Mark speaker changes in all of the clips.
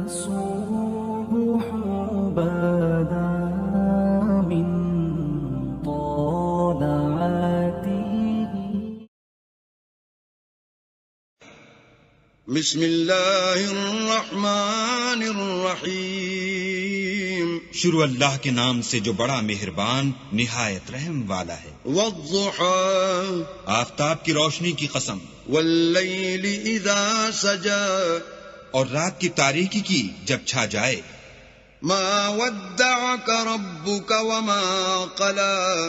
Speaker 1: الصبح بدا من طلعته.
Speaker 2: بسم اللہ الرحمن الرحیم.
Speaker 3: شروع اللہ کے نام سے جو بڑا مہربان نہایت رحم والا ہے.
Speaker 2: والضحى
Speaker 3: آفتاب کی روشنی کی قسم.
Speaker 2: واللیل اذا سجى
Speaker 3: اور رات کی تاریکی کی جب چھا جائے.
Speaker 2: ما ودعك ربك وما قلى.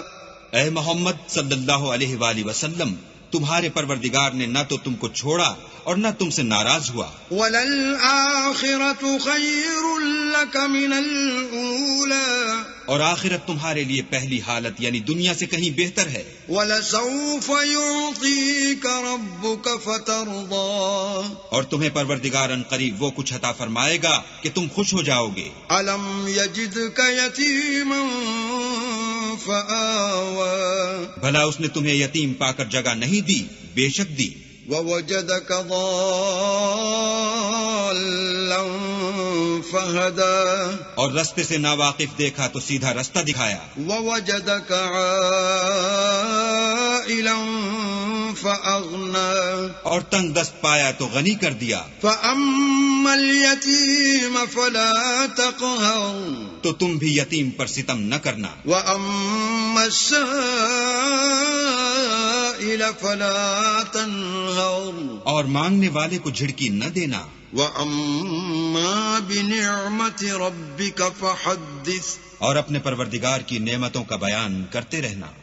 Speaker 3: اے محمد صلی اللہ علیہ وآلہ وسلم، تمہارے پروردگار نے نہ تو تم کو چھوڑا اور نہ تم سے ناراض ہوا.
Speaker 2: وَلَلْآخِرَةُ خَيْرٌ لَكَ مِنَ الْأُولَى.
Speaker 3: اور آخرت تمہارے لیے پہلی حالت یعنی دنیا سے کہیں بہتر ہے.
Speaker 2: وَلَسَوْفَ يُعْطِيكَ رَبُّكَ فَتَرْضَى.
Speaker 3: اور تمہیں پروردگار ان قریب وہ کچھ عطا فرمائے گا کہ تم خوش ہو جاؤ گے.
Speaker 2: أَلَمْ يَجِدْكَ يَتِيمًا فَآوَى.
Speaker 3: بھلا اس نے تمہیں یتیم پا کر جگہ نہیں دی؟ بے شک دی.
Speaker 2: وَوَجَدَكَ ضَالًّا فَهَدَى.
Speaker 3: اور رستے سے ناواقف دیکھا تو سیدھا رستہ دکھایا.
Speaker 2: وَوَجَدَكَ عَائِلًا فَأَغْنَى.
Speaker 3: اور تنگ دست پایا تو غنی کر دیا.
Speaker 2: فَأَمَّا الْيَتِيمَ فَلَا تَقْهَرْ.
Speaker 3: تو تم بھی یتیم پر ستم نہ کرنا.
Speaker 2: وَأَمَّا السَّائِلَ فَلَا تَنْهَرْ.
Speaker 3: اور مانگنے والے کو جھڑکی نہ دینا.
Speaker 2: وَأَمَّا بِنِعْمَةِ رَبِّكَ فَحَدِّثْ.
Speaker 3: اور اپنے پروردگار کی نعمتوں کا بیان کرتے رہنا.